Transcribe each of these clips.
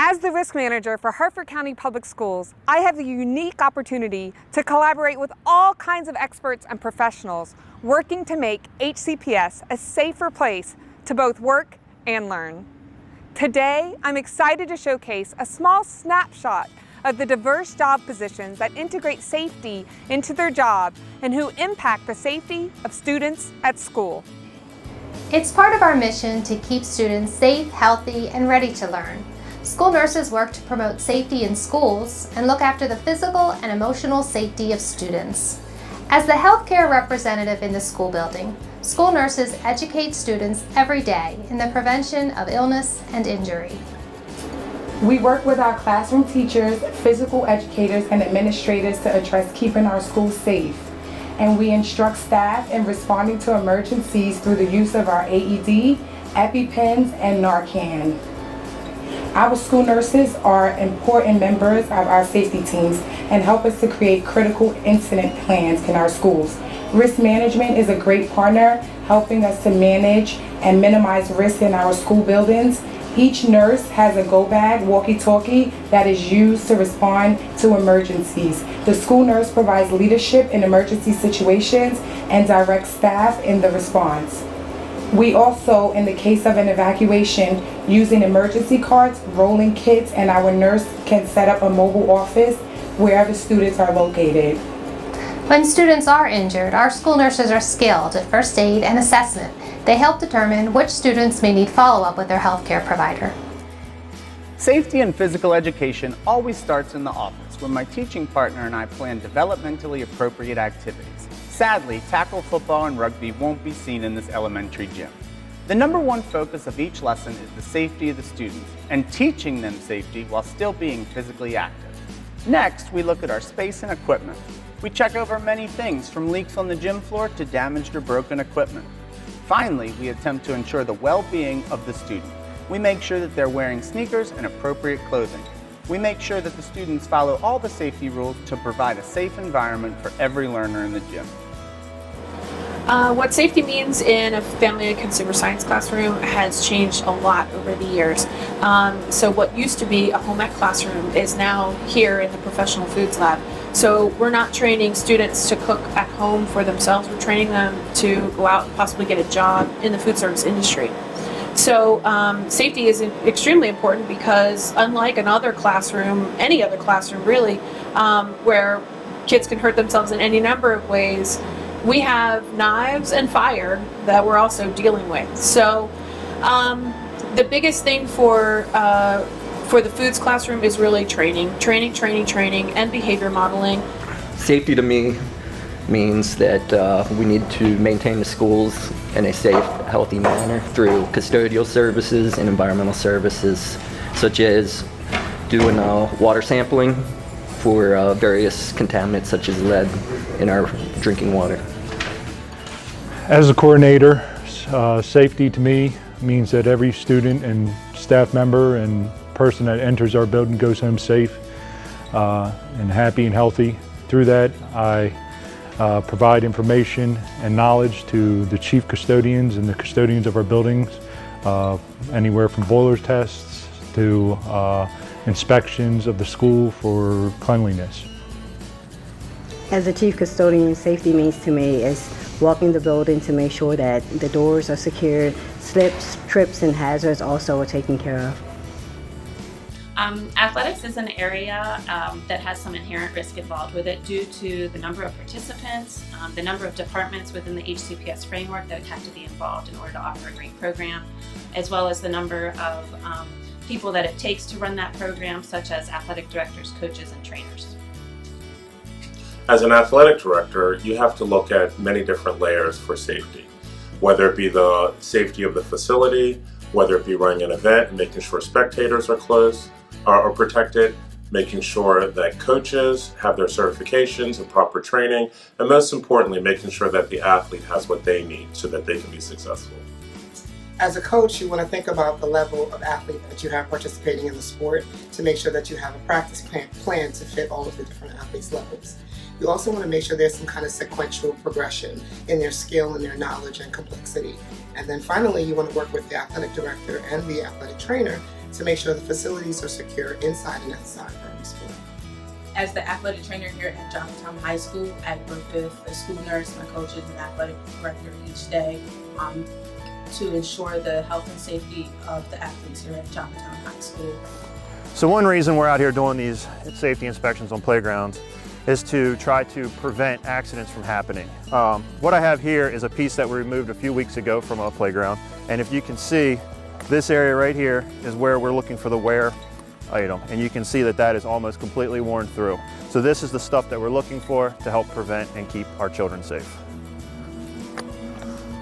As the risk manager for Harford County Public Schools, I have the unique opportunity to collaborate with all kinds of experts and professionals working to make HCPS a safer place to both work and learn. Today, I'm excited to showcase a small snapshot of the diverse job positions that integrate safety into their job and who impact the safety of students at school. It's part of our mission to keep students safe, healthy, and ready to learn. School nurses work to promote safety in schools and look after the physical and emotional safety of students. As the healthcare representative in the school building, school nurses educate students every day in the prevention of illness and injury. We work with our classroom teachers, physical educators, and administrators to address keeping our schools safe. And we instruct staff in responding to emergencies through the use of our AED, EpiPens, and Narcan. Our school nurses are important members of our safety teams and help us to create critical incident plans in our schools. Risk management is a great partner, helping us to manage and minimize risk in our school buildings. Each nurse has a go bag, walkie-talkie, that is used to respond to emergencies. The school nurse provides leadership in emergency situations and directs staff in the response. We also, in the case of an evacuation, using emergency carts, rolling kits, and our nurse can set up a mobile office wherever students are located. When students are injured, our school nurses are skilled at first aid and assessment. They help determine which students may need follow-up with their healthcare provider. Safety and physical education always starts in the office, where my teaching partner and I plan developmentally appropriate activities. Sadly, tackle football and rugby won't be seen in this elementary gym. The number one focus of each lesson is the safety of the students and teaching them safety while still being physically active. Next, we look at our space and equipment. We check over many things, from leaks on the gym floor to damaged or broken equipment. Finally, we attempt to ensure the well-being of the student. We make sure that they're wearing sneakers and appropriate clothing. We make sure that the students follow all the safety rules to provide a safe environment for every learner in the gym. What safety means in a family and consumer science classroom has changed a lot over the years. So what used to be a home ec classroom is now here in the professional foods lab. So we're not training students to cook at home for themselves, we're training them to go out and possibly get a job in the food service industry. So safety is extremely important because unlike another classroom, any other classroom really, where kids can hurt themselves in any number of ways, we have knives and fire that we're also dealing with. So the biggest thing for the foods classroom is really training, and behavior modeling. Safety to me means that we need to maintain the schools in a safe, healthy manner through custodial services and environmental services, such as doing water sampling for various contaminants such as lead in our drinking water. As a coordinator, safety to me means that every student and staff member and person that enters our building goes home safe and happy and healthy. Through that, I provide information and knowledge to the chief custodians and the custodians of our buildings, anywhere from boiler tests to inspections of the school for cleanliness. As a chief custodian, safety means to me is walking the building to make sure that the doors are secured, slips, trips, and hazards also are taken care of. Athletics is an area that has some inherent risk involved with it due to the number of participants, the number of departments within the HCPS framework that have to be involved in order to offer a great program, as well as the number of people that it takes to run that program, such as athletic directors, coaches, and trainers. As an athletic director, you have to look at many different layers for safety, whether it be the safety of the facility, whether it be running an event and making sure spectators are close or protected, making sure that coaches have their certifications and proper training, and most importantly, making sure that the athlete has what they need so that they can be successful. As a coach, you want to think about the level of athlete that you have participating in the sport to make sure that you have a practice plan to fit all of the different athletes' levels. You also want to make sure there's some kind of sequential progression in their skill and their knowledge and complexity. And then finally, you want to work with the athletic director and the athletic trainer to make sure the facilities are secure inside and outside of our school. As the athletic trainer here at Johnstown High School, I work with the school nurse, my coaches, and athletic director each day to ensure the health and safety of the athletes here at Johnstown High School. So one reason we're out here doing these safety inspections on playgrounds is to try to prevent accidents from happening. What I have here is a piece that we removed a few weeks ago from a playground, and if you can see, this area right here is where we're looking for the wear item, and you can see that that is almost completely worn through. So this is the stuff that we're looking for to help prevent and keep our children safe.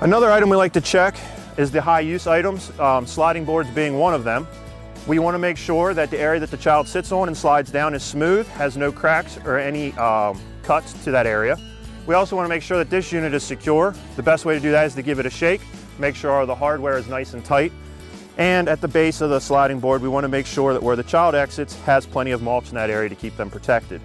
Another item we like to check is the high use items, sliding boards being one of them. We want to make sure that the area that the child sits on and slides down is smooth, has no cracks or any cuts to that area. We also want to make sure that this unit is secure. The best way to do that is to give it a shake, make sure all the hardware is nice and tight. And at the base of the sliding board, we want to make sure that where the child exits has plenty of mulch in that area to keep them protected.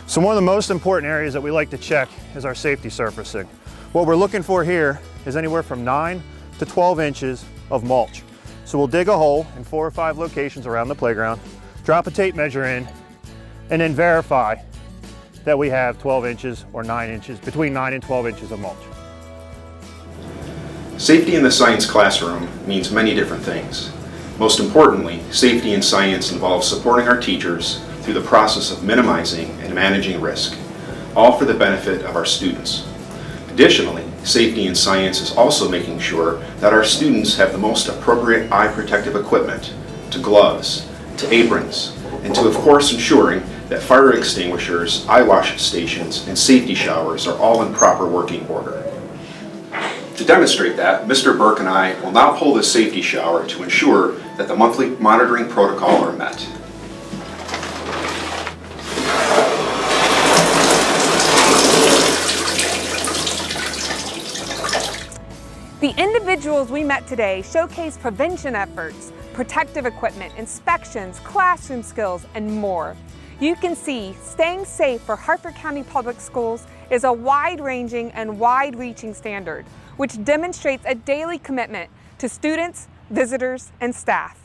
So one of the most important areas that we like to check is our safety surfacing. What we're looking for here is anywhere from 9 to 12 inches of mulch. So we'll dig a hole in 4 or 5 locations around the playground, drop a tape measure in, and then verify that we have 12 inches or 9 inches, between 9 and 12 inches of mulch. Safety in the science classroom means many different things. Most importantly, safety in science involves supporting our teachers through the process of minimizing and managing risk, all for the benefit of our students. Additionally, safety in science is also making sure that our students have the most appropriate eye protective equipment, to gloves, to aprons, and to, of course, ensuring that fire extinguishers, eye wash stations, and safety showers are all in proper working order. To demonstrate that, Mr. Burke and I will now pull this safety shower to ensure that the monthly monitoring protocol are met. The individuals we met today showcase prevention efforts, protective equipment, inspections, classroom skills, and more. You can see staying safe for Harford County Public Schools is a wide-ranging and wide-reaching standard, which demonstrates a daily commitment to students, visitors, and staff.